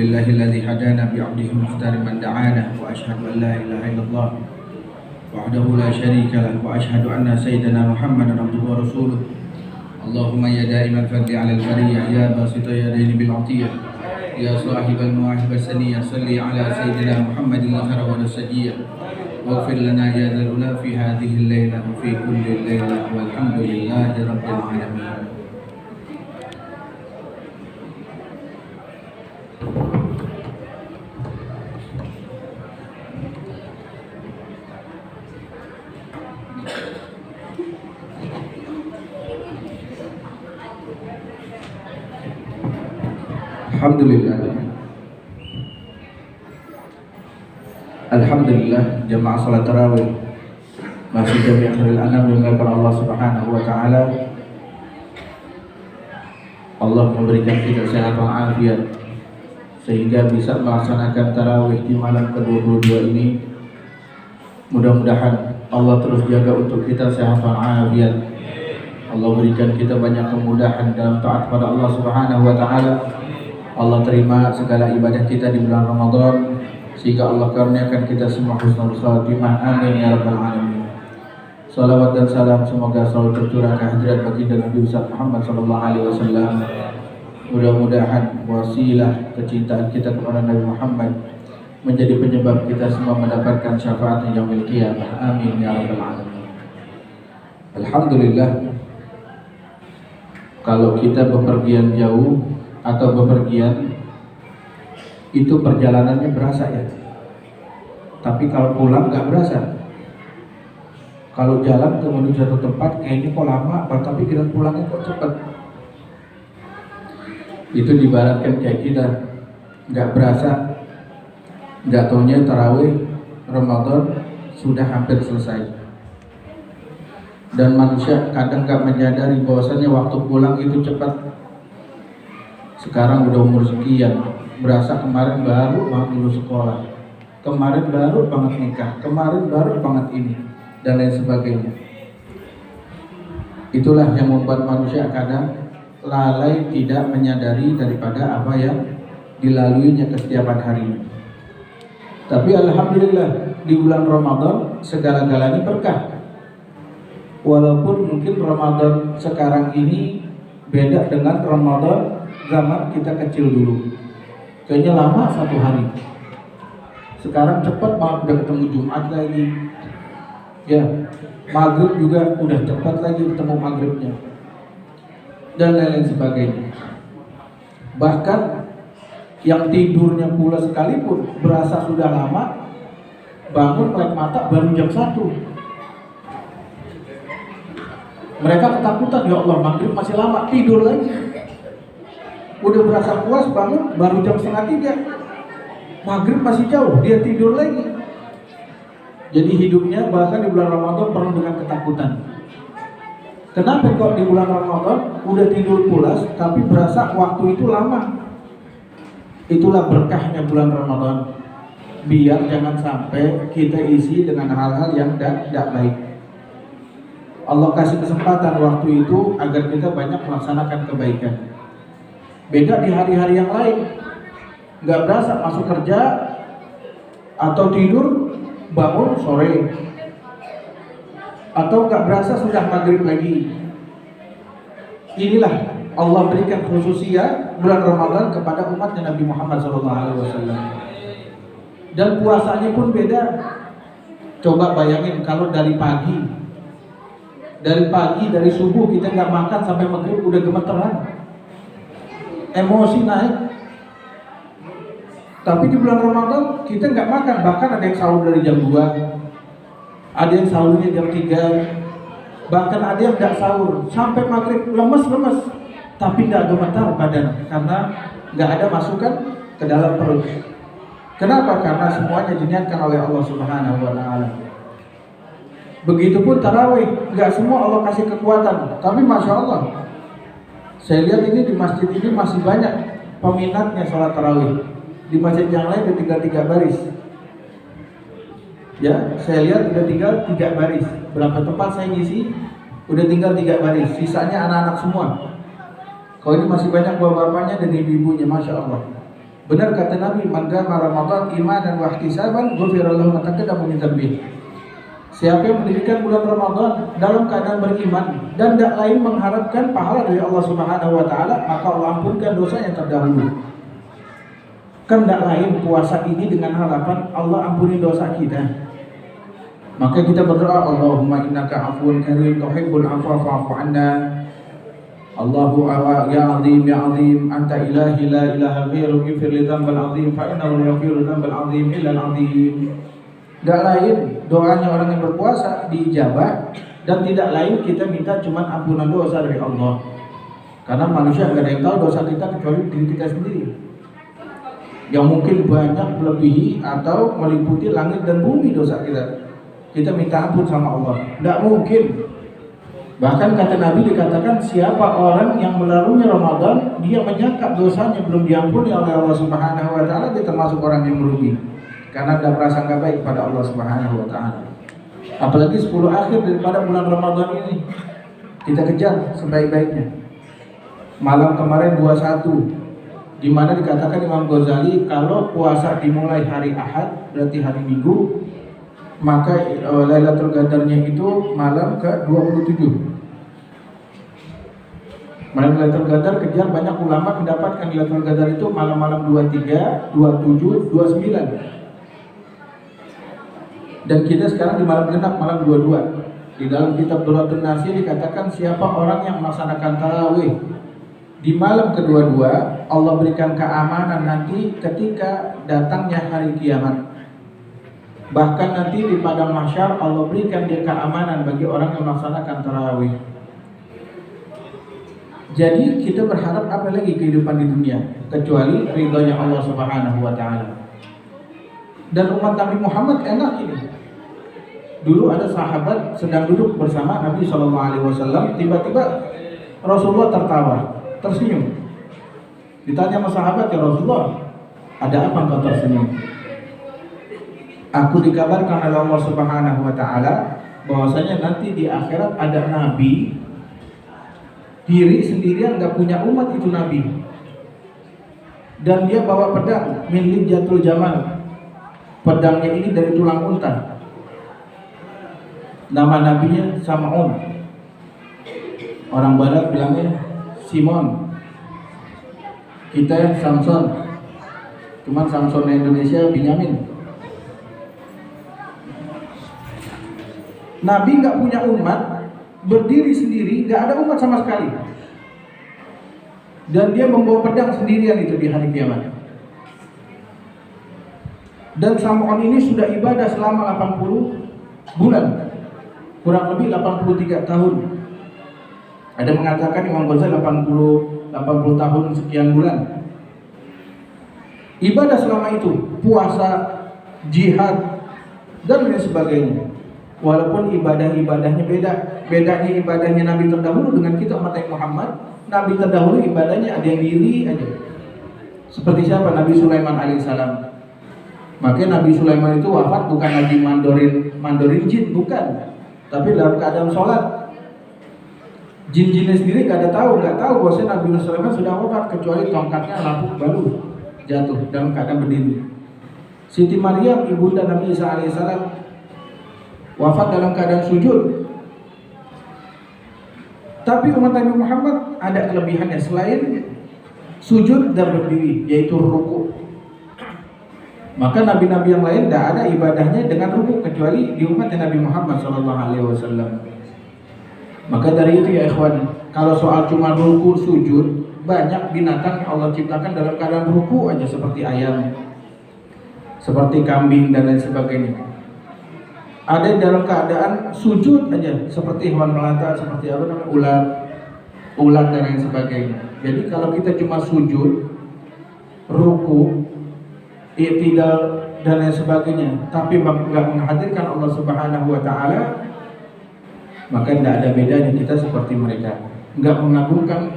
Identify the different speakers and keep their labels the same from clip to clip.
Speaker 1: لله الذي هدانا بعبده المختار من دعانا وأشهد أن لا إله إلا الله وحده لا شريك له وأشهد أن سيدنا محمدا عبده ورسوله اللهم يا دائم الفضل على البرية يا باسط يدين بالعطية يا صاحب المواهب السنية صل على سيدنا محمد الخير والسجية واغفر لنا يا ذا الأولى في هذه الليلة وفي كل ليلة والحمد لله رب العالمين. Alhamdulillah jamaah salat tarawih masih jami'ah khairil anam dimuliakan Allah Subhanahu wa taala. Allah memberikan kita sehat walafiat sehingga bisa melaksanakan tarawih di malam ke-22 ini. Mudah-mudahan Allah terus jaga untuk kita sehat walafiat. Allah berikan kita banyak kemudahan dalam taat pada Allah Subhanahu wa taala. Allah terima segala ibadah kita di bulan Ramadan sehingga Allah karuniakan kita semua husnul khatimah. Amin ya rabbal alamin. Salawat dan salam semoga selalu tercurah ke hadirat baginda Nabi Muhammad sallallahu alaihi wasallam. Mudah-mudahan wasilah kecintaan kita kepada Nabi Muhammad menjadi penyebab kita semua mendapatkan syafaat yaumil qiyamah. Amin ya rabbal alamin. Alhamdulillah, kalau kita bepergian jauh atau bepergian itu perjalanannya berasa ya, tapi kalau pulang nggak berasa. Kalau jalan ke menuju satu tempat kayaknya kok lama, tapi kira pulangnya kok cepat. Itu diibaratkan kayak kita nggak berasa, nggak taunya tarawih Ramadan sudah hampir selesai. Dan manusia kadang nggak menyadari bahwasannya waktu pulang itu cepat. Sekarang udah umur sekian, berasa kemarin baru banget lulus sekolah, kemarin baru banget nikah, kemarin baru banget ini, dan lain sebagainya. Itulah yang membuat manusia kadang lalai tidak menyadari daripada apa yang dilaluinya kesetiaan harinya. Tapi alhamdulillah di bulan Ramadan segala-galanya berkah. Walaupun mungkin Ramadan sekarang ini beda dengan Ramadan zaman kita kecil dulu. Kayaknya lama satu hari. Sekarang cepat banget udah ketemu Jumat lagi. Ya, maghrib juga udah cepat lagi ketemu maghribnya. Dan lain-lain sebagainya. Bahkan yang tidurnya pula sekalipun berasa sudah lama, bangun melek mata baru jam 1. Mereka ketakutan, ya Allah maghrib masih lama, tidur lagi. Udah berasa puas bangun baru jam 2:30, maghrib masih jauh, dia tidur lagi. Jadi hidupnya bahkan di bulan Ramadan penuh dengan ketakutan. Kenapa kok di bulan Ramadan udah tidur pulas tapi berasa waktu itu lama? Itulah berkahnya bulan Ramadan. Biar jangan sampai kita isi dengan hal-hal yang tidak baik. Allah kasih kesempatan waktu itu agar kita banyak melaksanakan kebaikan. Beda di hari-hari yang lain, nggak berasa masuk kerja atau tidur bangun sore, atau nggak berasa sudah maghrib lagi. Inilah Allah berikan khususnya bulan Ramadan kepada umatnya Nabi Muhammad SAW. Dan puasanya pun beda. Coba bayangin kalau dari pagi dari subuh kita nggak makan sampai maghrib udah gemeteran, emosi naik. Tapi di bulan Ramadan kita nggak makan, bahkan ada yang sahur dari jam 2, ada yang sahurnya jam 3, bahkan ada yang nggak sahur sampai maghrib, lemes, tapi nggak gemetar badan karena nggak ada masukan ke dalam perut. Kenapa? Karena semuanya diniatkan oleh Allah Subhanahu wa taala. Begitupun tarawih, nggak semua Allah kasih kekuatan, tapi masya Allah, saya lihat ini di masjid ini masih banyak peminatnya sholat tarawih. Di masjid yang lain udah tinggal 3 baris. Ya, saya lihat udah tinggal 3 baris. Berapa tempat saya ngisi, udah tinggal 3 baris. Sisanya anak-anak semua. Kalau ini masih banyak bapak-bapaknya dan ibu-ibunya, masya Allah. Benar kata Nabi, man qama Ramadan imanan wa ihtisaban ghufira lahu ma taqaddama min dhanbihi. Siapa yang mendirikan bulan Ramadan dalam keadaan beriman dan tidak lain mengharapkan pahala dari Allah Subhanahu wa taala, maka Allah ampunkan dosa yang terdahulu. Kan tidak lain puasa ini dengan harapan Allah ampuni dosa kita. Maka kita berdoa, Allahumma innaka afuwun karim tuhibbul afwa fa'fu anna. Allahu ya azim ya azim anta ilahi la ilaha ghairu ighfir li dzambil azim fa innahu la yaghfiru dzambal azim illa al azim. Tidak lain doanya orang yang berpuasa diijabah, dan tidak lain kita minta cuma ampunan dosa dari Allah. Karena manusia nggak ada yang tahu dosa kita kecuali diri kita sendiri, yang mungkin banyak melebihi atau meliputi langit dan bumi dosa kita. Kita minta ampun sama Allah, tidak mungkin. Bahkan kata Nabi dikatakan, siapa orang yang melalui Ramadan dia menyangka dosanya belum diampuni oleh Allah Subhanahu wa taala, dia termasuk orang yang merugi. Karena ada prasangka baik pada Allah Subhanahu wa taala. Apalagi 10 akhir daripada bulan Ramadan ini kita kejar sebaik-baiknya. Malam kemarin 21, di mana dikatakan Imam Ghazali kalau puasa dimulai hari Ahad berarti hari Minggu, maka Lailatul Qadarnya itu malam ke-27. Malam Lailatul Qadar kejar, banyak ulama mendapatkan Lailatul Qadar itu malam-malam 23, 27, 29. Dan kita sekarang di malam genap, malam 22. Di dalam kitab Durratun Nasir dikatakan siapa orang yang melaksanakan tarawih di malam kedua-dua, Allah berikan keamanan nanti ketika datangnya hari kiamat. Bahkan nanti di padang mahsyar Allah berikan dia keamanan bagi orang yang melaksanakan tarawih. Jadi kita berharap apa lagi kehidupan di dunia kecuali ridhonya Allah Subhanahu wa taala. Dan umat Nabi Muhammad enak ini. Dulu ada sahabat sedang duduk bersama Nabi SAW, tiba-tiba Rasulullah tertawa, tersenyum. Ditanya sama sahabat, ya Rasulullah, ada apa engkau tersenyum? Aku dikabarkan oleh Allah Subhanahu wa taala bahwasanya nanti di akhirat ada nabi diri sendirian, gak punya umat itu nabi. Dan dia bawa pedang min lijatul jamal. Pedangnya ini dari tulang unta. Nama nabinya Sam'un. Orang barat bilangnya Simon. Kita Samson. Cuman Samson Indonesia Binyamin. Nabi nggak punya umat, berdiri sendiri, nggak ada umat sama sekali. Dan dia membawa pedang sendirian itu di hari kiamat. Dan Sam'un ini sudah ibadah selama 80 bulan, kurang lebih 83 tahun. Ada mengatakan Imam Ghazali 80 tahun sekian bulan. Ibadah selama itu, puasa, jihad, dan lain sebagainya. Walaupun ibadah-ibadahnya beda. Bedanya ibadahnya Nabi terdahulu dengan kita umat Muhammad. Nabi terdahulu ibadahnya ada yang diri aja. Seperti siapa? Nabi Sulaiman alaihissalam. Makanya Nabi Sulaiman itu wafat bukan lagi mandorin jin, bukan, tapi dalam keadaan sholat. Jin-jinnya sendiri nggak tahu bahwasanya Nabi Sulaiman sudah wafat, kecuali tongkatnya lapuk baru jatuh dalam keadaan berdiri. Siti Maryam ibunda Nabi Isa alaihissalam wafat dalam keadaan sujud. Tapi umat Nabi Muhammad ada kelebihannya selain sujud dan berdiri, yaitu ruku. Maka nabi-nabi yang lain tidak ada ibadahnya dengan ruku kecuali di umat Nabi Muhammad SAW. Maka dari itu ya ikhwan, kalau soal cuma ruku sujud, banyak binatang yang Allah ciptakan dalam keadaan ruku aja, seperti ayam, seperti kambing dan lain sebagainya. Ada dalam keadaan sujud aja, seperti hewan melata, seperti apa namanya, ular dan lain sebagainya. Jadi kalau kita cuma sujud, ruku, i'tidal dan lain sebagainya, tapi nggak menghadirkan Allah Subhanahu wa taala, maka tidak ada bedanya kita seperti mereka. Nggak mengagungkan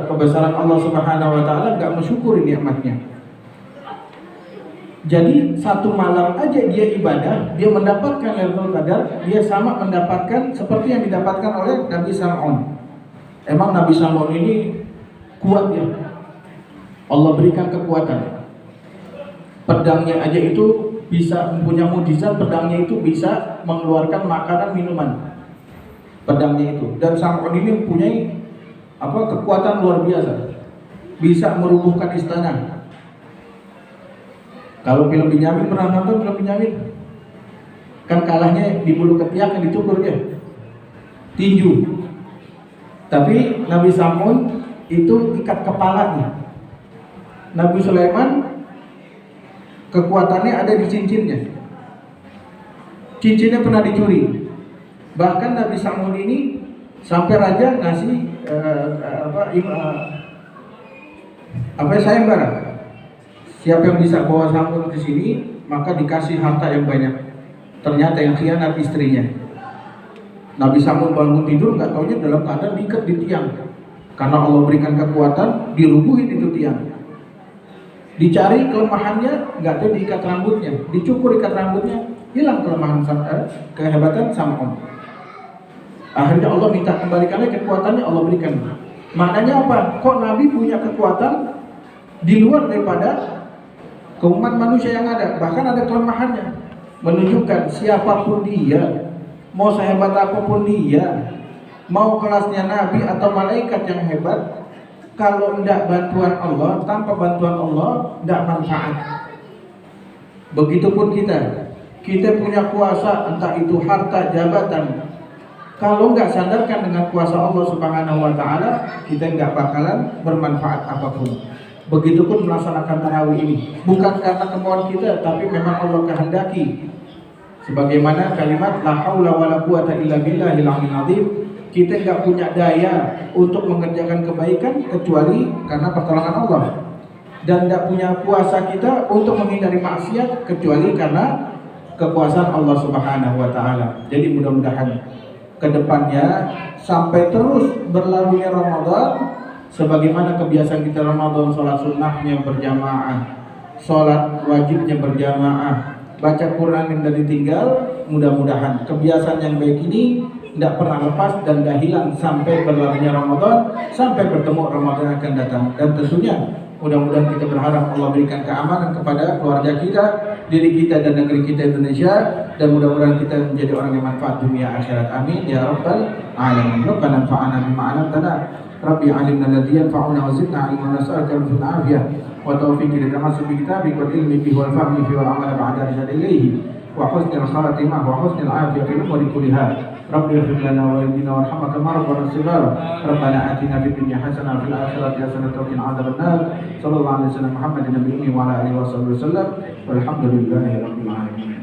Speaker 1: kebesaran Allah Subhanahu wa taala, nggak mensyukuri nikmatnya. Jadi satu malam aja dia ibadah, dia mendapatkan Lailatul Qadar, dia sama mendapatkan seperti yang didapatkan oleh Nabi Sam'un. Emang Nabi Sam'un ini kuat ya? Allah berikan kekuatan. Pedangnya aja itu bisa mempunyai mukjizat, pedangnya itu bisa mengeluarkan makanan minuman. Pedangnya itu, dan Sam'un ini mempunyai kekuatan luar biasa, bisa merubuhkan istana. Kalau film Binyamin, pernah nonton film Binyamin? Kan kalahnya di bulu ketiak yang dicukur dia, tinju. Tapi Nabi Sam'un itu ikat kepalanya. Nabi Sulaiman kekuatannya ada di cincinnya. Cincinnya pernah dicuri. Bahkan Nabi Sam'un ini sampai raja ngasih sayembara. Siapa yang bisa bawa Sam'un ke sini, maka dikasih harta yang banyak. Ternyata yang khianat istrinya. Nabi Sam'un bangun tidur, nggak taunya dalam keadaan diikat di tiang. Karena Allah berikan kekuatan, dirubuhin itu tiang. Dicari kelemahannya, nggak ada, diikat rambutnya, dicukur ikat rambutnya, hilang kelemahan kehebatan Sam'un. Akhirnya Allah minta kembalikannya kekuatannya, Allah berikan. Maknanya apa? Kok Nabi punya kekuatan di luar daripada umat manusia yang ada, bahkan ada kelemahannya. Menunjukkan siapapun dia, mau sehebat apapun dia, mau kelasnya Nabi atau malaikat yang hebat, kalau tidak bantuan Allah, tanpa bantuan Allah, tidak manfaat. Begitupun kita punya kuasa, entah itu harta, jabatan. Kalau nggak sadarkan dengan kuasa Allah Subhanahu Wa Taala, kita nggak bakalan bermanfaat apapun. Begitupun melaksanakan tarawih ini, bukan karena kemauan kita, tapi memang Allah kehendaki. Sebagaimana kalimat la haula wala quwata illa billahil aliyil azim. Kita nggak punya daya untuk mengerjakan kebaikan kecuali karena pertolongan Allah, dan nggak punya kuasa kita untuk menghindari maksiat kecuali karena kekuasaan Allah Subhanahu Wa Taala. Jadi mudah-mudahan kedepannya sampai terus berlalunya Ramadan, sebagaimana kebiasaan kita Ramadan, sholat sunnahnya berjamaah, sholat wajibnya berjamaah, baca Quran yang dari tinggal. Mudah-mudahan kebiasaan yang baik ini tidak pernah lepas dan tidak hilang sampai berlalunya Ramadan, sampai bertemu Ramadan akan datang. Dan tentunya mudah-mudahan kita berharap Allah berikan keamanan kepada keluarga kita, diri kita dan negeri kita Indonesia, dan mudah-mudahan kita menjadi orang yang manfaat dunia akhirat. Amin ya rabbal alamin. Rabbana anfa'na bima 'allamtana, Rabbi 'allimna alladhi yanfa'una wa zidna 'ilman, nas'aluka min afiyah wa taufiqi litamassuki bi kitabik wal ilmi bihi wal fahmi fihi wal 'amali ba'da irsyad ilayhi wa husnil khatimah wa husnil 'afiyah fil umuri kulliha. Rabbi ighfir lana wa walidina warhamna kama rabbana shighara. Rabbana atina fid dunya hasanah wa fil akhirati hasanah wa qina adzabannar. Sallallahu alaihi wasallam Muhammadin nabiyyi wa ala alihi wasallam. Walhamdulillahi rabbil alamin.